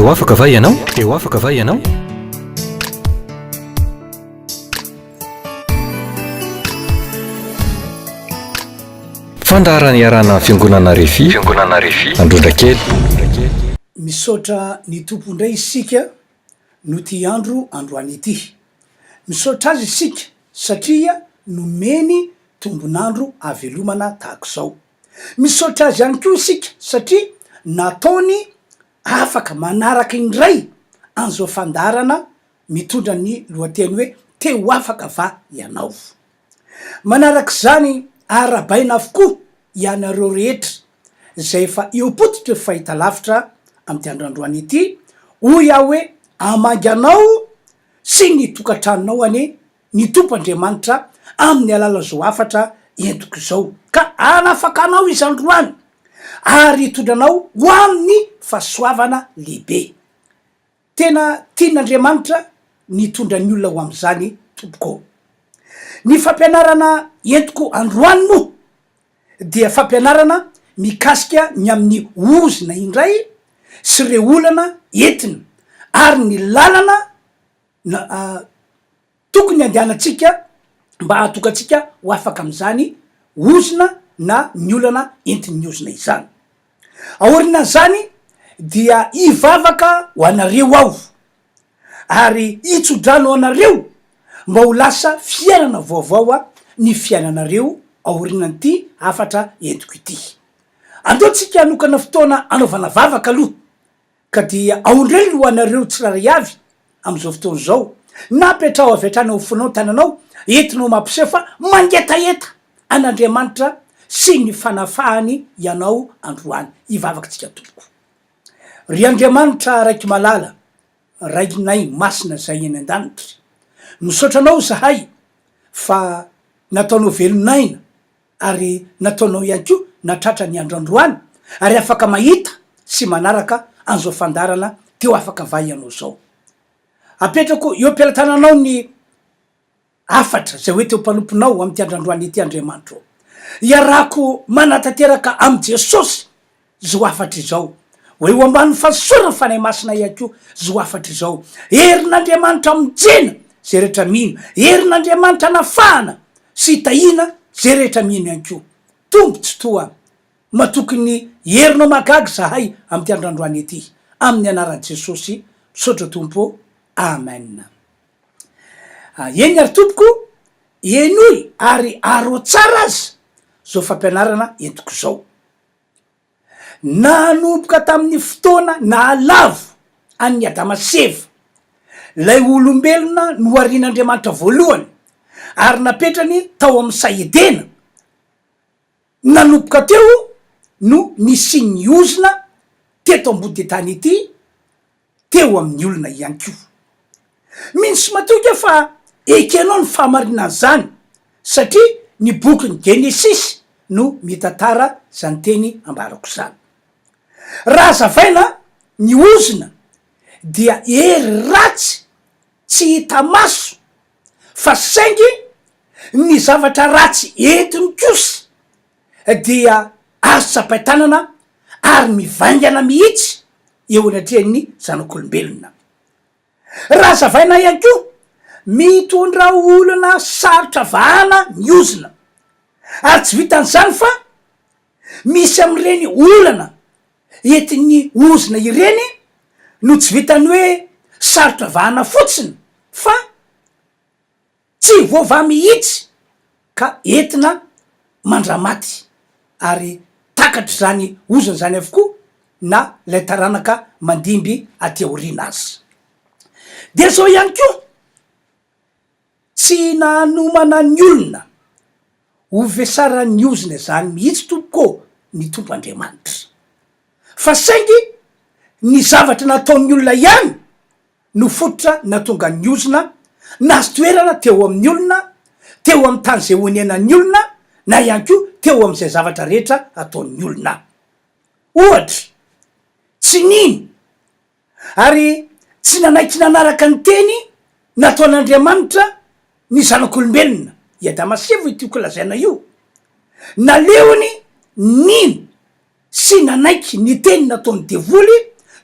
Eo afaka va ianao? Eo afaka va ianao? Fandarana iarana fiangonana Refy. Fiangonana Refy. Androndrakely. Misaotra ny tompo indray isika no ty androany ity. Misaotra azy isika satria nomeny tombonandro avelomana tahaka izao. Misaotra azy ihany koa isika satria nataony afaka manaraka indray an'izao fandarana mitondra ny lohateny hoe teo afaka va ianao. Manaraka izany arabaina avokoa ianareo rehetra zay efa eopotitra fahita lavitra amin'ny androandroany ity, hoy aho hoe amangy anao sy ny tokantranonao ane ny tompo Andriamanitra amin'ny alala zao afatra entiko izao, ka anafaka anao izy androany ary hitondranao ho amin'ny fahasoavana lehibe. Tena tian'Andriamanitra nitondra ny olona ho amin'izany tompoko. Ny fampianarana entiko androany moa dia fampianarana mikasika ny amin'ny ozina indray sy re olana entina ary ny lalana tokony andehanantsika mba hatokantsika ho afaka amin'izany ozina na ny olana entin'ny ozina izany. Aorina zany dia hivavaka ho anareo aho ary hitsodrano anareo mba ho lasa fiainana vaovao ny fiainanareo aorinan'ity afatra entiko ity. Andeotsika hanokana fotoana anaovana vavaka aloha, ka dia aondreny ho anareo tsiraray avy am'izao fotoana zao napetrao avy hatrany ho fonao tananao entinao mampiseho fa mangetaeta an'Andriamanitra sy ny fanafahany ianao androany hivavakatsika tompoko. Ry Andriamanitra raiky malala, rainay masina zay eny an-danitra, misaotra anao zahay fa nataonao velonaina ary nataonao ihany koa natratra ny androandroany ary afaka mahita sy manaraka an'izao fandarana teo afaka va ianao zao. Apetrako eo am-pialatananao ny afatra zay hoe teo mpanomponao amin'ny ty androandroany ity Andriamanitra. Iarako manatanteraka am' Jesosy zao afatra izao, hoe ho ambany fahasorana fanahy masina ihany koa zao afatra izao. Herin'Andriamanitra mijena zay rehetra mino, herin'Andriamanitra nafahana sy tahina zay rehetra mino ihany koa. Tombotsy toa matokony herinao magagy zahay amin'ny ty androandroany ity, amin'ny anaran'i Jesosy misaotra tompo, amen. Eny ary tompoko, enoy ary aro tsara azy zao fampianarana entiko zao. Nanomboka tamin'ny fotoana naalavo an'ny Adama sy Eva, lay olombelona noharian'Andriamanitra voalohany ary napetrany tao amin'ny saedena, nanomboka teo no nisy ny ozina teto ambody tany ity teo amin'ny olona ihany koa. Minsy matoka fa ekenao ny fahamarinana zany satria ny bokyny Genesis no mitantara zany teny ambarako zany. Raha zavaina ny ozina dia hery ratsy tsy hita maso fa saingy ny zavatra ratsy entiny kosa dia azo tsapaitanana ary mivaingana mihitsy eo anatrehan'ny zanak'olombelona. Raha zavaina ihany koa mitondra olona sarotra vahana ny ozina ary tsy vitan'izany fa misy am'ireny olana entin'ny ozina ireny no tsy vitany hoe sarotra vahana fotsiny fa tsy voava mihitsy ka entina mandramaty ary takatra zany ozina zany avokoa na lay taranaka mandimby aty aoriana azy. De zao ihany koa tsy nanomana ny olona ho vesara ny ozina zany mihitsy tompoko ny tompo Andriamanitra, fa saingy ny zavatra nataon'ny olona ihany no fototra natonga ny ozina nazo toerana teo amin'ny olona, teo amin'ny tany zay honenan'ny olona na ihany koa teo amin'izay zavatra rehetra ataon'ny olona. Ohatra, tsy nino ary tsy nanaiky nanaraka ny teny nataon'Andriamanitra ny zanak'olombelona i Adama sy Eva tiako lazaina io, naleony nino sy nanaiky ny teny nataon'ny devoly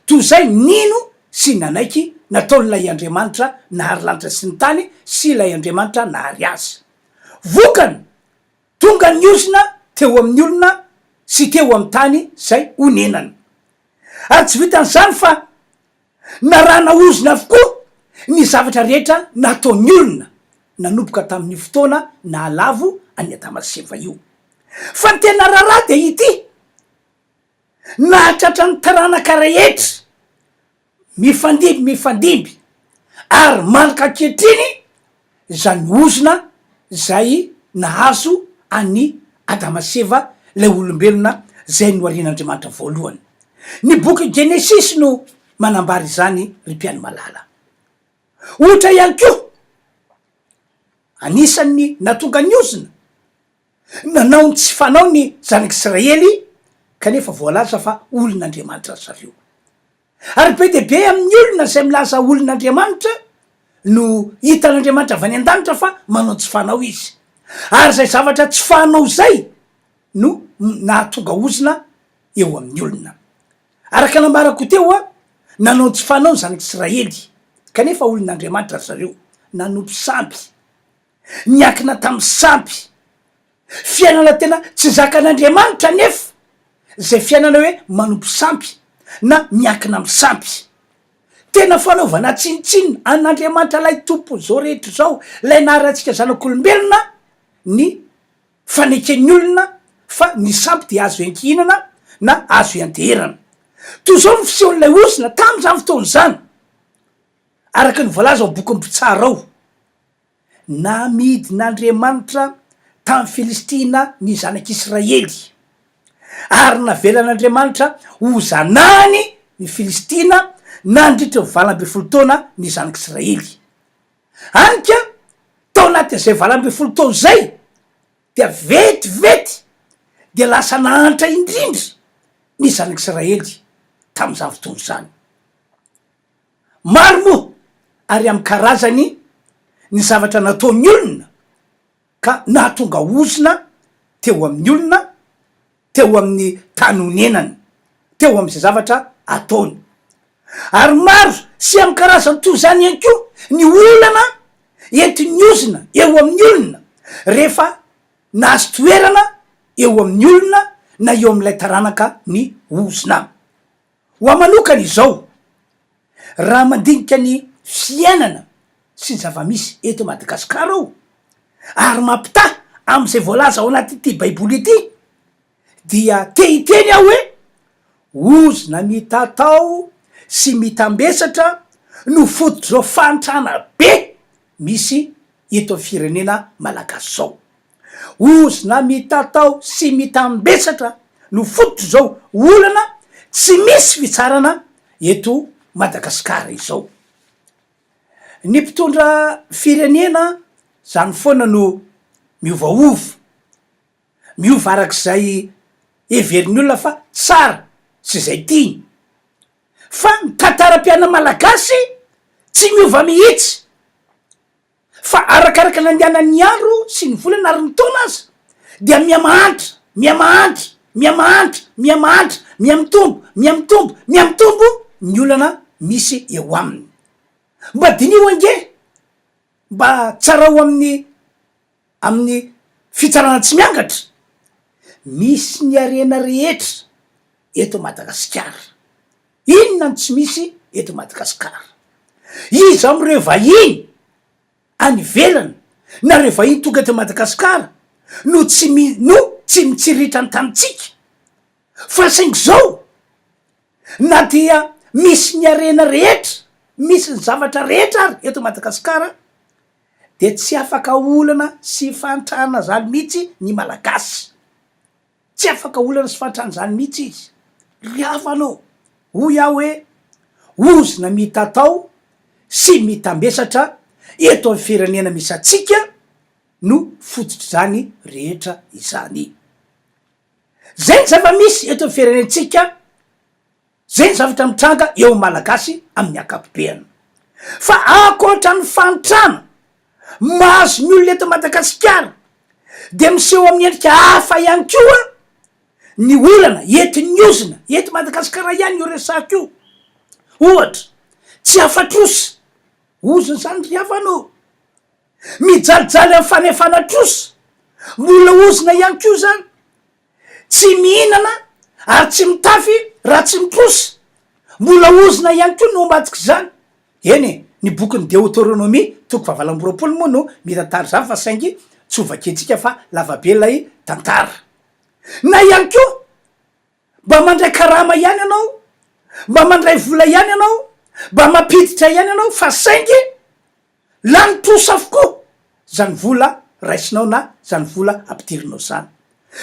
toy zay nino sy nanaiky nataon'ilay Andriamanitra nahary lanitra sy ny tany sy ilay Andriamanitra nahary azy. Vokany tonga ny ozina teo amin'ny olona sy teo amin'ny tany zay onenany. Ary tsy vitan'izany fa narana ozina avokoa ny zavatra rehetra nataon'ny olona nanomboka tamin'ny fotoana na alavo any Adamaseva io. Fa ny tena raharaha de ity, nahatratra ny taranaka rehetra mifandimby ary manaka ankehitriny zany ozina zay nahazo any Adamaseva lay olombelona zay noarian'Andriamanitra voalohany. Ny boky Genesis no manambary izany ry mpiany malala. Ohatra ihany koa anisan'ny natonga ny ozina nanao ny tsy fanao ny zanak'Israely kanefa voalaza fa olon'Andriamanitra zareo. Ary be de be amin'ny olona zay milaza olon'Andriamanitra no hitan'Andriamanitra avy any an-danitra fa manao tsy fanao izy. Ary zay zavatra tsy fanao zay no nahatonga ozina eo amin'ny olona. Araka nambarako teo nanao tsy fanao ny zanak'Israely kanefa olon'Andriamanitra zareo nanompo sampy, niakina tamin'ny sampy, fiainana tena tsy zakan'Andriamanitra nefa zay fiainana hoe manompo sampy na miakina amin'ny sampy. Tena fanaovana tsinitsinina an'Andriamanitra lay tompo zao rehetra zao lay naharantsika zanak'olombelona ny faneken'ny olona fa ny sampy de azo iankinana na azo ianteherana. Toy zao ny fisehon'ilay ozina tamin'izany fotoana zany. Araka ny voalaza ao boky Mpitsara ao, namidin'Andriamanitra tamin'ny Filistina ny zanak'Israely ary navelan'Andriamanitra ho zanahany ny Filistina nandritra ny 20 taona ny zanak'Israely. Anika tao anatin'izay 20 taona zay dia vetivety de lasa nahantra indrindra ny zanak'Israely tamin'izany fotoana zany. Maro moa ary amin'ny karazany ny zavatra nataon'ny olona ka nahatonga ozina teo amin'ny olona, teo amin'ny tany onenany, teo amin'izay zavatra ataony. Ary maro sy amin'ny karazany toy zany ihany koa ny olana entin'ny ozina eo amin'ny olona rehefa nahazo toerana eo amin'ny olona na eo amin'ilay taranaka ny ozina. Ho amanokana izao, raha mandinika ny fiainana sy ny zava-misy eto Madagasikara ao ary mampitahy am'izay voalaza ao anatyity baiboly ity dia te hiteny aho hoe ozina mitatao sy mitambesatra no fototra zao fantrana be misy eto amin'ny firenena malagasy zao. Ozina mitatao sy mitambesatra no fototra zao olana tsy misy fitsarana eto Madagasikara izao. Ny mpitondra firenena zany foana no miova arak'izay heverin'ny olona fa tsara sy zay tiany. Fa ny tantaram-piaina malagasy tsy miova mihitsy fa arakaraka nandehanan'ny andro sy ny volana ary ny taona aza dia miamitombo ny olana misy eo aminy. Mba dinio ange mba tsara ho amin'ny fitsarana tsy miangatra misy ny arena rehetra eto Madagasikara. Inona no tsy misy eto Madagasikara? Izy am'ireo vahiny any ivelany na reo vahiny tonga eto Madagasikara no tsy mitsiritra ny tanitsika fa saingy zao na dia misy ny arena rehetra, misy ny zavatra rehetra ary eto Madagasikara de tsy afaka olana sy fantrana zany mihitsy ny malagasy. Tsy afaka olana sy fantrana zany mihitsy izy. Ry havanao, hoy aho hoe ozina mitatao sy mitambesatra eto amin'ny firenena misy atsika no fototra zany rehetra izany. Zay ny zava-misy eto amin'ny firenentsika, zay ny zavatra mitranga eo malagasy amin'ny akapobeany. Fa akoatra ny fantrana mahazo ny olona eto Madagasikara de miseho amin'ny endrika hafa ihany koa ny olana entin'ny ozina eto Madagasikara ihany io resako io. Ohatra tsy afatrosy ozony zany ry avanao mijalijaly amy fanefana trosy mbola ozona ihany ko zany tsy mihinana ary tsy mitafy raha tsy mitrosy mbola ozona ihany ko no ambadiky zany eny ny bokyny Deutéronomie toko fahavalamboroapolo moa no mitantara zany fa saingy tsy ovaketsika fa lavabe lay tantara na ihany ko mba mandray karama ihany ianao mba mandray vola ihany ianao mba mampiditra ihany ianao fa saingy lany trosa avokoa zany vola raisinao na zany vola ampidirinao zany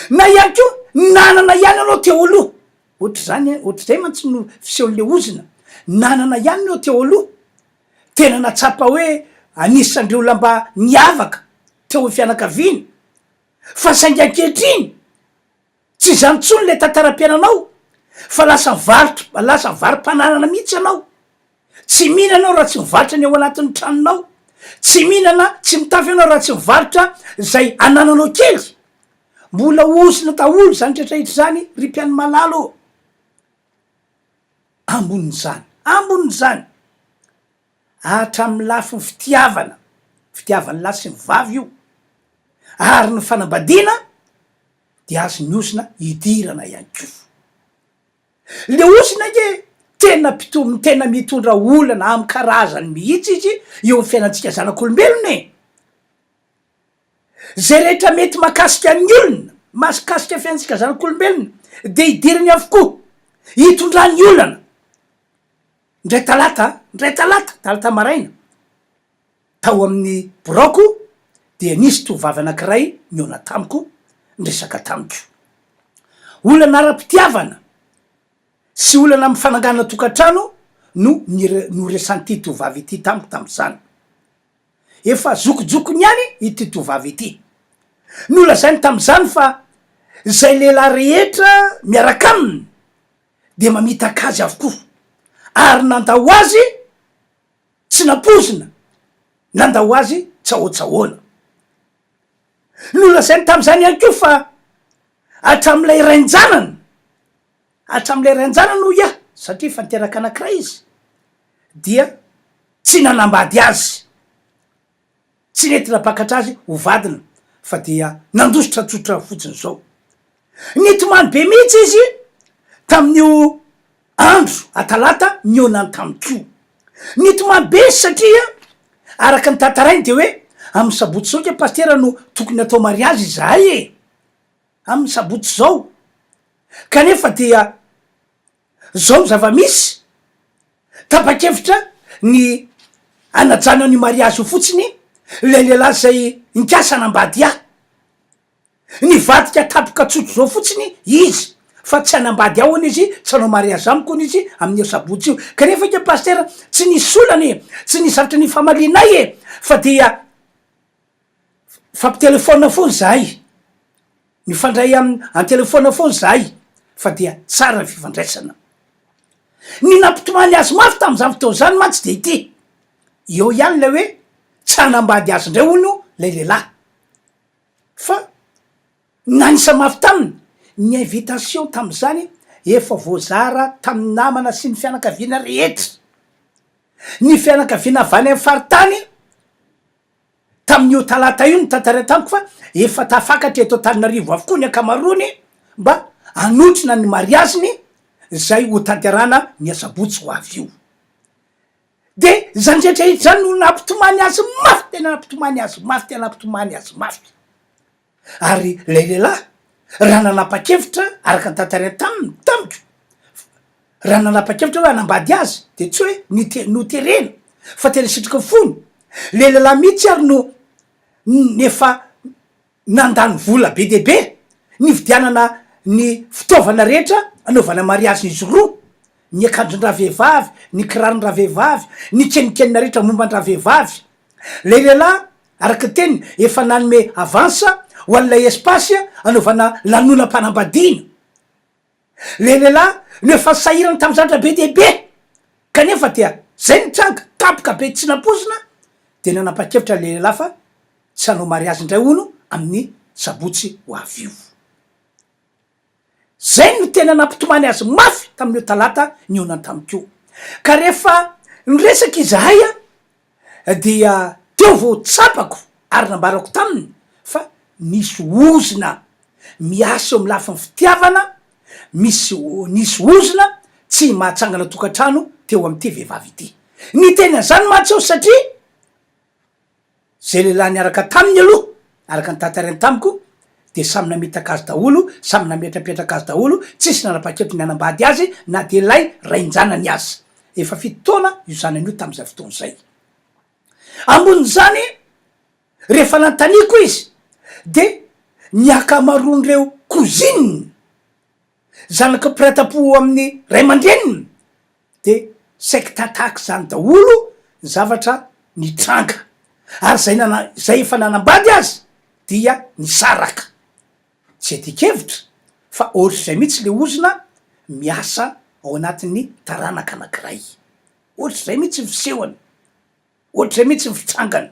na ihany ko nanana ihany anao teo aloha ohatra zany ohatr'zay mantsy no fisehoan'le ozina nanana ihany nao teo aloha tena natsapa hoe anisandreo lamba niavaka teo fianakaviany fa saingy ankehitriny tsy zany tsony le tantaram-piainanao fa lasa varim-pananana mihitsy anao tsy mihinanao raha tsy mivarotra ny ao anatin'ny tranonao tsy mihinana tsy mitafy anao raha tsy mivarotra zay anananao kely mbola ozina daholo zany tretrahitra zany ry mpiany malalo amboniny zany hatram'ny lafiny fitiavany la sy mivavy io ary ny fanambadiana de azo ny ozina idirana ihany ko le ozina ke tena mitondra olana amy karazany mihitsy izy eo amy fiainantsika zanak'olombelona zay rehetra mety makasika ny olona makasika fiainantsika zanak'olombelona de idirany avokoa hitondrany olana ndray talata maraina tao amin'ny boroko de nisy tovavy anankiray niona tamiko ndresaka tamiko olana ara-pitiavana sy olana amy fanangana tokantrano no resan'ity tovavy ity tamiko tam'zany efa zokojokony ihany ity tovavy ity nolazainy tam'zany fa zay lehilahy rehetra miaraka aminy de mamitaka azy avokoa ary nandao azy tsy napozina nandao azy tsahoatsahoana nolazainy tam'zany ihany ko fa hatram'ilay rainjanany ho ia satria fa niteraka anankiray izy dia tsy nanambady azy tsy nety napakatra azy ho vadina fa dia nandositra tsotra fotsiny zao nitomany be mihitsy izy tamin'io andro atalata nionany tamiko nitomany be izy satria araka ny tantarainy de hoe amy sabotsy zao ke pastera no tokony atao mariazy izahay amy sabotsy zao kanefa dia zao zava-misy tapa-kevitra ny anajana ny mariazy ho fotsiny le lehilahy zay nikasa anambady nivadika tapoka tsotro zao fotsiny izy fa tsy anambady ao ony izy tsy anao mariazy amiko ony izy amin'io sabotsy io kanefa ke pastera tsy nisy olany tsy nisavatra ny famalinay fa dia fampitelefona foany zahay mifandray an-telefona foany zahay fa dia tsara ny fifandraisana ny nampitomany azy mafy tam'zany fotoana zany mantsy de ity eo ihany lay hoe tsy anambady azy ndray ono lay lehilahy fa nanisa mafy taminy ny invitation tam'zany efa voazara tamin'ny namana sy ny fianakaviana rehetra ny fianakaviana avany amy faritany tamin'io talata io ny tantara tamiko fa efa tafakatra eto Antananarivo avokoa ny akamarony mba anotrina ny mariaziny zay ho tanterana ny asabotsy ho avy io de zany rehetrahitra zany no nampitomany azy mafy tena nampitomany azy mafy ary lay lehilahy raha nanapa-kevitra araka ny tantara tamiko raha nanapa-kevitra hoe anambady azy de tsy hoe noterena fa tena sitrika fony le lehilahy mihitsy ary no nefa nandany vola be debe ny vidianana ny fitaovana rehetra anaovana mariazy izy roa ny akanjon-draha vehivavy ny kiraron-draha vehivavy ny kenikenina rehetra momban-draha vehivavy le lehilahy araka teny efa nanome avansa ho an'ilay espasy anaovana lanonam-panambadiana le lehilahy no efa sahirana tam'zandra be debe kanefa dia zay nitranga tapoka be tsy napozina de nanapa-kevitra le lehilahy fa tsy hanao mariazy indray ono amin'ny sabotsy ho avy io zay no tena nampitomany azy mafy tamin'io talata ny onany tamiko ka rehefa ny resaky izahay a dia teo vao tsapako ary nambarako taminy fa nisy ozina miasa eo amy lafiny fitiavana nisy ozina tsy mahatsangana tokantrano teo am'ty vehivavy ity ny tena zany mahatseo satria zay lehilahy niaraka taminy aloha araka ny tantarany tamiko de samy nametaka azy daholo samy nametrapetraka azy daholo tsisy nanapa-keto ny anambady azy na de lay rainjanany azy efa fito taona io zanany io tam'izay fotoana zay ambon'zany rehefa nantaniko izy de niakamarondreo cousine zanaka pirata-po amin'ny ray aman-dreniny de saiky tataky zany daholo zavatra nitranga ary zay efa nanambady azy dia nisaraka tsy etikevitra fa ohatry zay mihitsy le ozina miasa ao anatin'ny taranaka anakiray ohatry zay mihitsy ny fisehony ohatry zay mihitsy ny fitrangany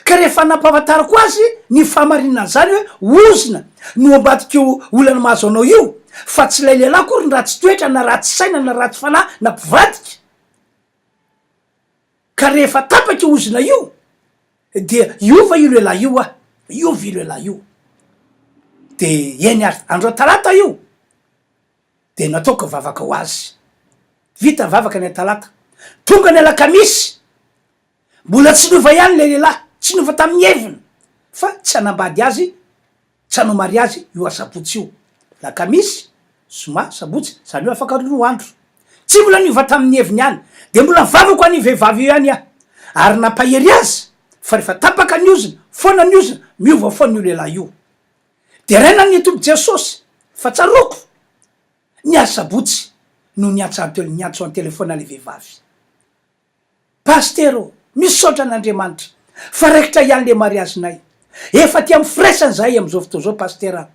ka rehefa nampahafantarako azy ny fahamarinana zany hoe ozina no ambadik'io olana mahazo anao io fa tsy lay lehilahy kory ny ratsy toetra na ratsy saina na ratsy fanahy na mpivadika ka rehefa tapaky ozina io dia iova io lehilahy io a iova io lehilahy io de eny andro talata io de nataoko vavaka ho azy vita vavaka ny talata tonga ny alakamisy mbola tsy nova ihany le lehilahy tsy nova tamin'ny heviny fa tsy anambady azy tsy hanao mariazy io asabotsy io lakamisy zoma sabotsy zany io afaka roa andro tsy mbola niova tamin'ny heviny ihany de mbola vavako any vehivavy io ihany ary nampahery azy fa rehefa tapaka ny ozina foana ny ozina miova foana io lehilahy io de raina ny tombo jesosy fa tsaroko ny asabotsy no niantso an telefona le vehivavy pastero misaotra an'Andriamanitra fa raikitra ihany le mariazinay efa ty amy firaisany zahay am'izao fotoa zao pastera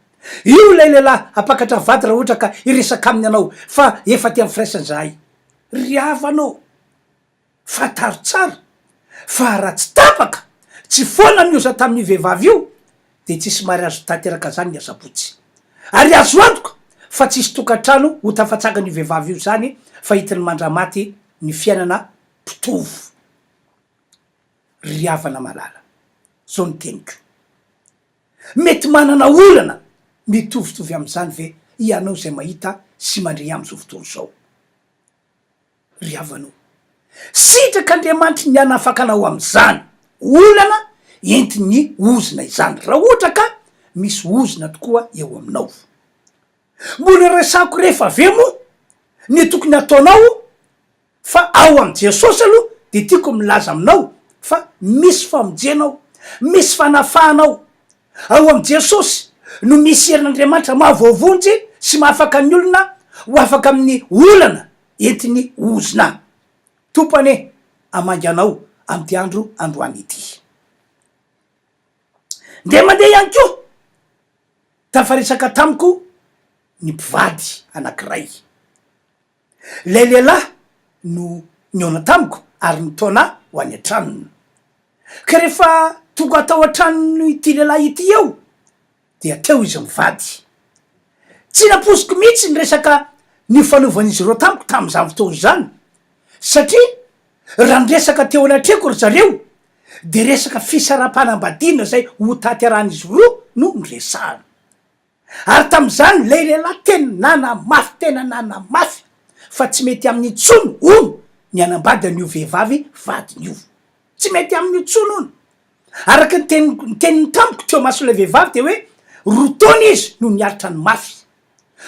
io lay lehilahy apakatra vady raha ohatra ka iresaka aminy anao fa efa ty amy firaisany zahay riavanao fataro tsara fa raha tsy tapaka tsy foana mioza tamin'ny vehivavy io de tsisy mariazy tanteraka zany ny asabotsy ary azo antoka fa tsisy tokantrano ho tafatsanga ny vehivavy io zany fa hitiny mandramaty ny fiainana mpitovo riavana malala zao ny teniko mety manana olana mitovitovy am'izany ve ianao zay mahita sy mandre am'izao fotoana zao riavanao sitraka Andriamanitra ny anafakanao am'izany olana entiny ozina izany raha ohatra ka misy ozina tokoa eo aminao mbola resako rehefa ave moa ny tokony ataonao fa ao am' Jesosy aloha de tiako milaza aminao fa misy famonjenao misy fanafahanao ao am' Jesosy no misy herin'Andriamanitra mahavoavonjy sy mahafaka ny olona ho afaka amin'ny olana entiny ozina tompane amangy anao am'ty androany ity de mandeha ihany ko tafaresaka tamiko ny mpivady anakiray lay lehilahy no niona tamiko ary nitaona ho any an-tranony ka rehefa tonga atao an-tranony ity lehilahy ity eo de ateo izy mivady tsy naposiko mihitsy ny resaka ny fanaovan'izy ireo tamiko tam'izany fotoana zany satria raha nyresaka teo anatreko ry zareo de resaka fisarapanambadina zay ho tatyarahan'izy roa no nyresahana ary tam'izany lay lehilahy tena nana mafy fa tsy mety amin'ny tsono ono ny anambady an'io vehivavy vadin'io tsy mety amin'ny tsono ono araky ny tenin'ny tamiko teo maso le vehivavy de hoe rotona izy no niaritra ny mafy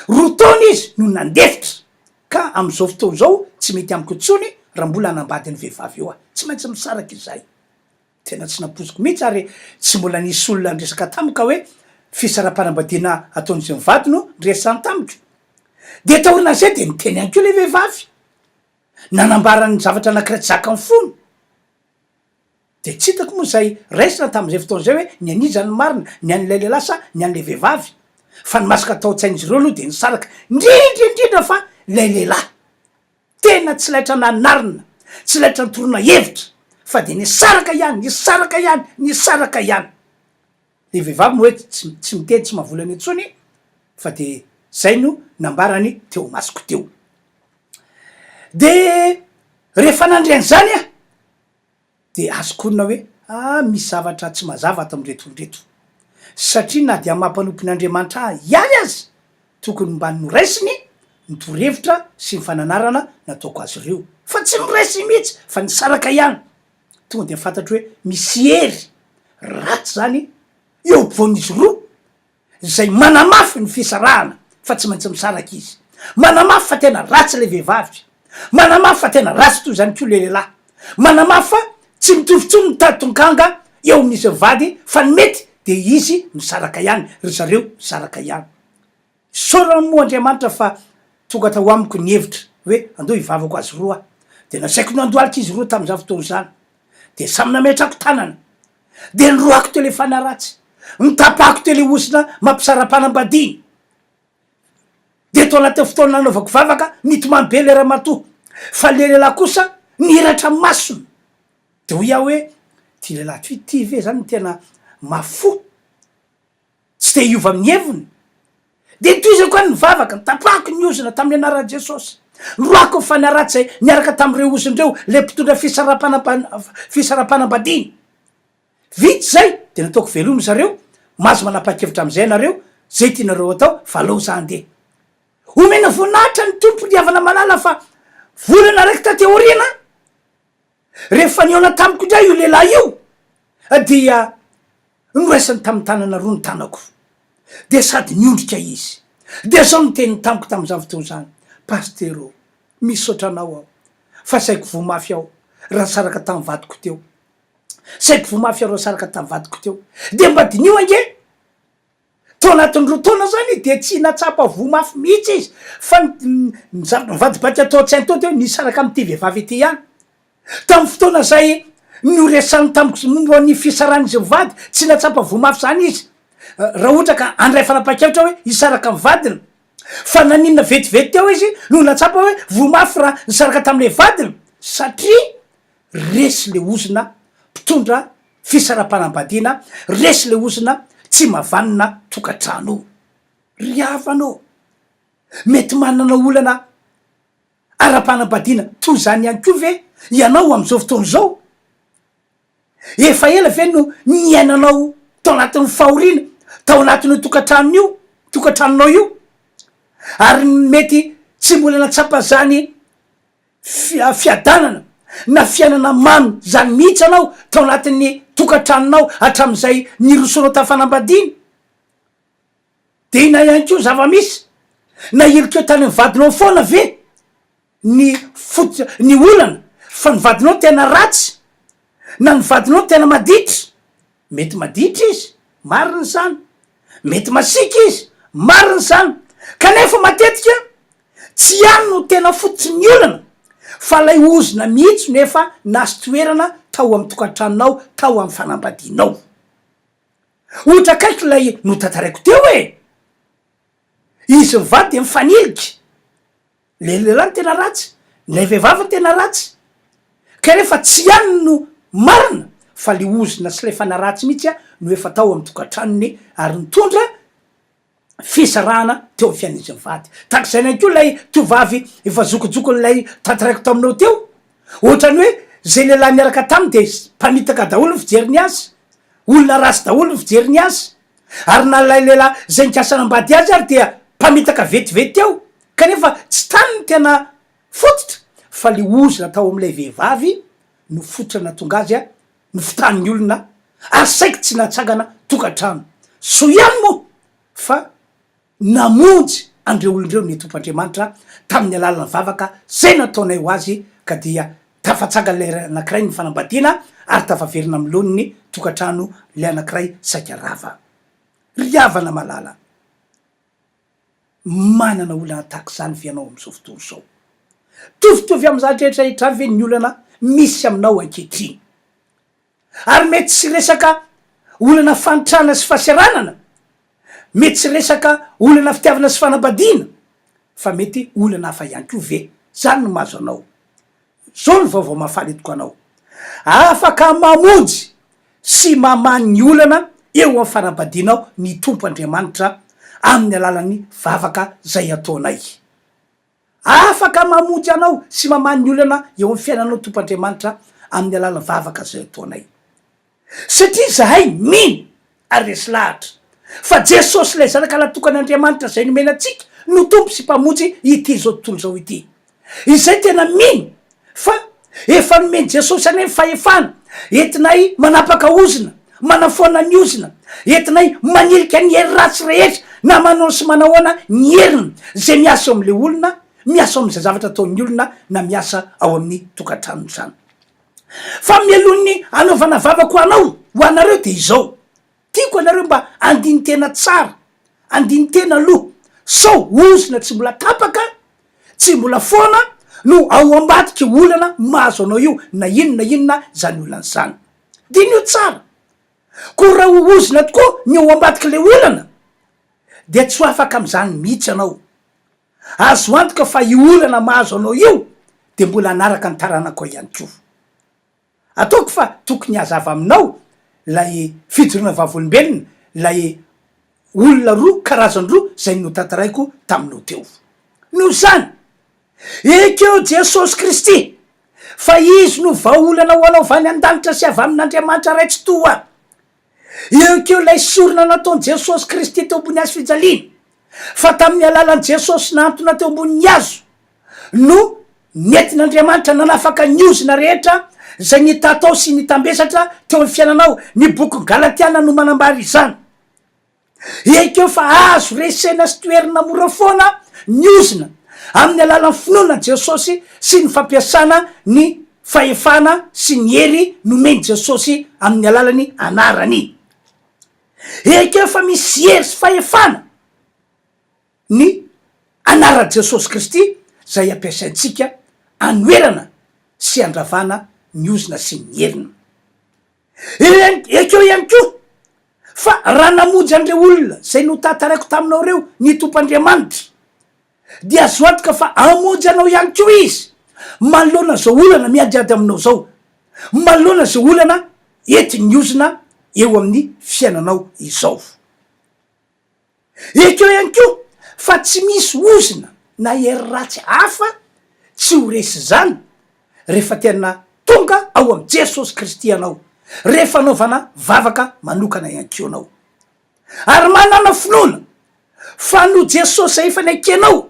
rotona izy no nandefitra ka am'izao fotoana zao tsy mety amiko tsony raha mbola anambady ny vehivavy eo tsy maintsy misaraky izay tena tsy napoziko mihitsy ary tsy mbola nisy olona nresaka tamika hoe fisarapanambadiana ataon'izy mivady no ndresany tamiko de taorina zay de niteny any ko le vehivavy nanambarany zavatra anakiray tsy zaka ny fono de tsy hitako moa zay raisina tam'izay fotoana zay hoe ny anizany marina ny an'lay lehilahy sa ny an'le vehivavy fa ny masaka atao tsain'izy ireo aloha de nisaraka indrindrindrindra fa lay lehilahy tena tsy laitra nanarina tsy laitra nytorona hevitra fa de nisaraka ihany le vehivavy moa hoe tsy miteny tsy mahavolany antsony fa de zay no nambarany teo masiko teo de rehefa nandriany zany a de azokonina hoe misy zavatra tsy mazava ato amretondreto satria na dia mampanompon'Andriamanitra ihany azy tokony mba noraisiny nitorohevitra sy ny fananarana nataoko azy ireo fa tsy miresy mihitsy fa nisaraka ihany tonga de fantatry hoe misy hery ratsy zany eo ampovoan'izy roa zay manamafy ny fisarahana fa tsy maintsy misaraka izy, manamafy fa tena ratsy le vehivavy, manamafy fa tena ratsy toy zany ko le lehilahy, manamafy fa tsy mitovitrony mitady-tonganga eo amin'izy vady fa ny mety de izy misaraka ihany, ry zareo misaraka ihany. Saorana moa Andriamanitra fa tonga tao amiko ny hevitra hoe andeo hivavako azy roa de nasaiko nandoalika izy roa tam'izany fotoana zany de samy nametrako tanana de nyroako teo le fanaratsy, nitapahako teo le osina mampisara-panambadiny de to anaty fotoana nanaovako vavaka nitomany be le raha matoa fa le lehilahy kosa niratra masony de ho iaho hoe ty lehilahy ty ve zany tena mafo tsy te hiova amin'ny heviny de toiza koa ny vavaka nitapahako ny osina tamin'ny anaran'i Jesosy, roako ny fanaratsy zay niaraka tam'ireo osindreo le mpitondra fisara-panambadiny vitsy zay de nataoko velomy zareo mazo manapa-kevitra am'izay nareo zay tianareo atao valao za andeha omena voninahitra ny tompo diavana malala fa volana raiky tateorina rehefa niona tamiko indray io lehilahy io dia noraisany tam'ny tanana roa ny tanako de sady niondrika izy de zao noteny tamiko tam'izany fotoana zany pastero misaotranao aho fa saiko vomafy aho raha saraka tam'y vadiko teo, saiko vomafy aho raha saraka tam'y vadiko teo de mba dinio ange to anatin'ny roa taona zany de tsy natsapa vomafy mihitsy izy fa mivadibaky atao tsy hainy tao teo nisaraka am'ty vehivavy ety ihany tam'y fotoana zay nioresany tamiko momba ny fisaran'izy mivady tsy natsapa vomafy zany izy raha ohatra ka andray fanapa-kevitra hoe hisaraka amin'ny vadina fa naninona vetivety teo izy no natsapa hoe vomafy raha nisaraka tam'le vadina satria resy le ozina mpitondra fisara-panambadiana, resy le ozina tsy mavanina tokantrano. Ry havanao mety manana olana ara-panambadiana toy zany ihany ko ve ianao am'izao fotoana zao efa ela ve no niainanao tao anatin'ny fahoriana tao anatin'io tokantranonao io ary mety tsy mbola natsapa zany fiadanana na fiainana mamy zany mihitsy anao tao anatin'ny tokantranonao hatram'izay nirosonao tafanambadiny de ina ihany ko zava-misy na ilikeo tany mivadinao foana ve ny olana fa nivadinao tena ratsy na nivadinao tena maditra, mety maditra izy mariny zany, mety masika izy mariny zany kanefa matetika tsy ihany no tena fototsy ny olana fa lay ozina mihitsy nefa nasy toerana tao amy tokantranonao tao amy fanambadinao. Ohatra kaiky lay notantaraiko teo hoe izy mivady de mifaniliky le lehilahy ny tena ratsy, lay vehivavy ny tena ratsy kanefa tsy ihany no marina fa le ozina sy le fanaratsy mihitsy no efa tao amy tokantranony ary nitondra fisarahana teo amy fiain'izy mivady. Takizay ihany ko lay tovavy efa zokojokon'lay tantaraiko taminao teo ohatrany hoe zay lehilahy miaraka taminy de mpamitaka daholo ny fijeriny azy, olona rasy daholo ny fijeriny azy ary na lay lehilahy zay nikasanambady azy ary dia mpamitaka vetivety eo kanefa tsy tany ny tena fototra fa le ozina tao am'ilay vehivavy no fototra natonga azy no fitan'ny olona ary saiky tsy natsangana tokantrano so ihany moa fa namonjy andreo olondreo ny tompandriamanitra tamin'ny alalany vavaka zay nataonay ho azy ka dia tafatsanga le anakiray ny fanambadiana ary tafaverina am'loniny tokantrano le anakiray saika rava. Ry havana malala manana olana tahaky zany vianao am'izao fotoana zao tovitovy am'izany rehetrarehetra ve ny olana misy aminao ankehitriny ary mety tsy resaka olana fanitrana sy fasiaranana, mety tsy resaka olana fitiavana sy fanambadiana fa mety olana hafa ihany ko ve zany no mazo anao. Zao ny vaovao mahafaly etoko anao afaka mamonjy sy mamany ny olana eo amy fanambadianao ny tompo Andriamanitra amin'ny alalan'ny vavaka zay ataonay. afaka mamonjy anao sy mamany olana eo amin'ny fiainanao tompandriamanitra amin'ny alala vavaka zay ataonay satria zahay mino aresy lahatra fa jesosy lay zanaka latokanyandriamanitra zay nomena atsika no tompo sy mpamonjy ity zao tontolo zao ity izay tena mino fa efa nomeny jesosy ane fahefana entinay manapaka ozina manafoana ny ozina entinay manilika ny hery ratsy rehetra na manao sy manahoana ny herina zay miasa eo am'le olona miasa ao am'izay zavatra ataon'ny olona na miasa ao amin'ny tokantrano zany fa mielon'ny anaovana vavako anao ho anareo de izao tiako anareo mba andiny tena tsara andiny tena aloha sao ozina tsy mbola tapaka tsy mbola foana no ao ambadiky olana mahazo anao io na inona zany olana zany de nio tsara ko raha ho ozina tokoa ny ao ambadiky le olana de tsy ho afaka am'zany mihitsy anao azo antoka fa i olana mahazo anao io de mbola anaraka ny taranako ihany ko ataoko fa tokony hazava aminao lay fijorona vavolombelona lay olona roa karazany roa zay no tantaraiko taminao teo no zany ekeo jesosy kristy fa izy no vaolana ho anao vany an-danitra sy avy amin'andriamanitra raitsy toa ekeo lay sorona nataony jesosy kristy teo ambony azo fijaliana fa tamin'ny alalan'i jesosy nantona teo amboniny azo no nentin'andriamanitra nanafaka ny ozina rehetra zay nitatao sy nitambesatra teo amin'ny fiainanao ny boky galatiana no manambary izany ekeo fa azo resena sy toerina mora foana ny ozina amin'ny alalan'ny finoana jesosy sy ny fampiasana ny fahefana sy ny hery nomeny jesosy amin'ny alalany anarany ekeo fa misy hery sy fahefana ny anara jesosy kristy zay ampiasaintsika anoerana sy andravana ny ozina sy ny herina ekeo ihany ko fa raha namonjy andre olona zay no tataraiko taminao reo ny tompandriamanitra de azo antoka fa amonjy anao ihany ko izy manoloana zao olana miadiady aminao zao manoloana zao olana ety ny ozina eo amin'ny fiainanao izao ekeo ihany ko fa tsy misy ozina na hery ratsy hafa tsy ho resy zany rehefa tena tonga ao am' jesosy kristy anao rehefa anaovana vavaka manokana ihany ko anao ary manana finoana fa no jesosy zay efa ny akenao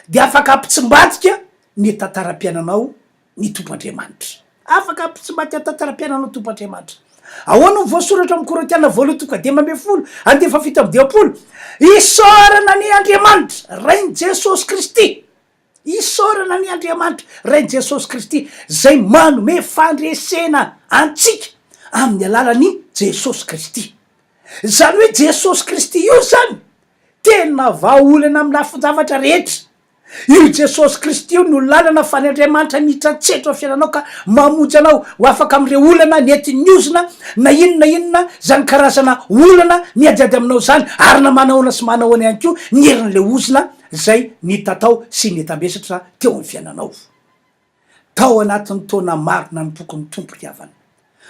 de afaka ampitsimbatika ny tantara-piainanao ny tompandriamanitra afaka ampitsimbatika tantara-piainanao tompandriamanitra ahoana ny voasoratra amy korintiana voalohany toko de mambe folo ande fa fito amby diapolo isorana ny andriamanitra rainy jesosy kristy isorana ny andriamanitra rainy jesosy kristy zay manome fandresena antsika amin'ny alalany jesosy kristy zany hoe jesosy kristy io zany tena vaolana amy lafin-javatra rehetra io jesosy kristy io no lalana fa ny andriamanitra mitratsetro a fiainanao ka mamonjy anao ho afaka am'ire olana nentiny ozina na inona zany karazana olana miadiady aminao zany ary na manahoana sy manahoana ihany ko ny herin'le ozina zay nitatao sy nitambesatra teo amin'ny fiainanao tao anatin'ny taona maro nanompoky ny tompo riavana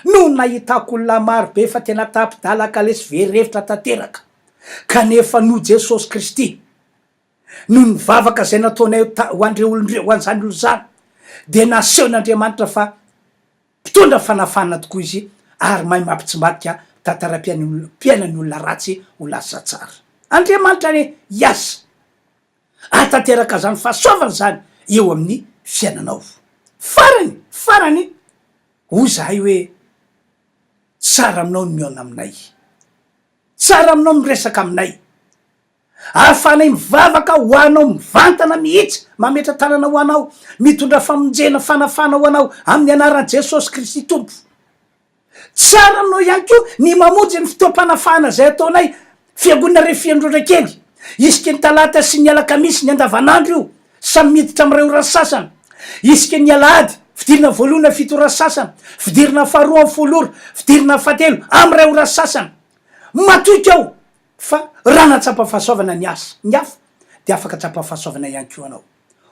no nahitako olona maro be fa tena tapidalaka lesy verevitra tanteraka kanefa no jesosy kristy no ny vavaka zay nataonay ho andre olondreo ho an'zany olo zany de nasehon'andriamanitra fa mpitondra fanafana tokoa izy ary mahay mampitsimbadika tantara-piainany olona ratsy ho lasa tsara andriamanitra re iasa atanteraka zany fahasoavany zany eo amin'ny fiainanao farany ho zahay hoe tsara aminao ny miona aminay tsara aminao miresaka aminay ahafanay mivavaka ho anao mivantana mihitsy mametra tanana ho anao mitondra famonjena fanafana ho anao amin'ny anaran' jesosy kristy tompo tsara aminao ihany ko ny mamonjy ny fitoam-panafana zay ataonay fiangonina refiandrondra kely isika ny talata sy ny alakamisy ny andavanandro io samy miditra am'ireo rasasana isika ny alahady fidirina voalohana fito rasasana fidirina faharoa amy foloro fidirina fahatelo am'ireo rasasana matoika ao fa raha natsapa fahasoavana ny asa ny hafa de afaka tsapa fahasoavana ihany ko anao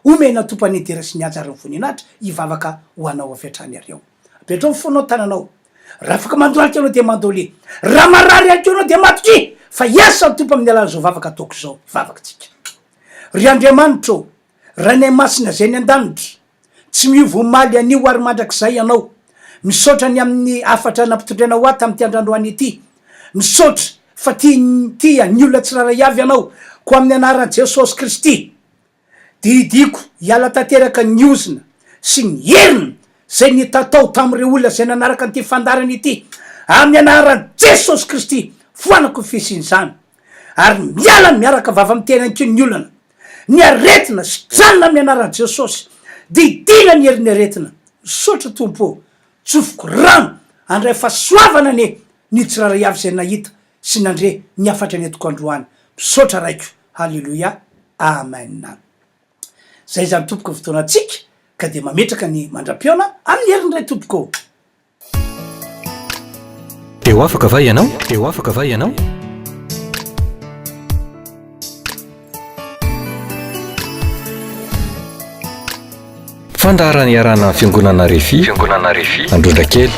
omena tompanidira sy ny ajary ny voninahitra hivavaka ho anao afiatrany areo apetrao ny fonao tananao raha afaka mandoalika anao de mandoly raha marary ihany ko anao de matoky fa iasa ny tompo amin'ny alan'izao vavaka ataoko zao vavaka tsika ry andriamanitro ranay masina zay ny an-danitra tsy miovomaly anio ary mandrak'izay ianao misaotra ny amin'ny afatra nampitondrainao ato am'ty androandroany ity misaotra fa tia ny olona tsiraray avy ianao ko amin'ny anaran' Jesosy Kristy didiko hiala tanteraka ny ozina sy ny herina zay ny tatao tamin'ireo olona zay nanaraka nyity fandarana ity amin'ny anaran' Jesosy Kristy foanako fisin'izany ary miala miaraka vava mitenany ko ny olana ny aretina sy janona amin'ny anaran' Jesosy didina ny herin'ny aretina misaotra tompo tsofoko rano andray fahasoavana ny tsiraray avy zay nahita sy nandre ny afatra ny etiko androany misaotra raiko halleloia amen zay zany tompoko fotoanatsika ka de mametraka ny mandram-piona amin'ny herin'ray tompoko teo afaka va ianao fandarany iarana fiangonana refi androndra kely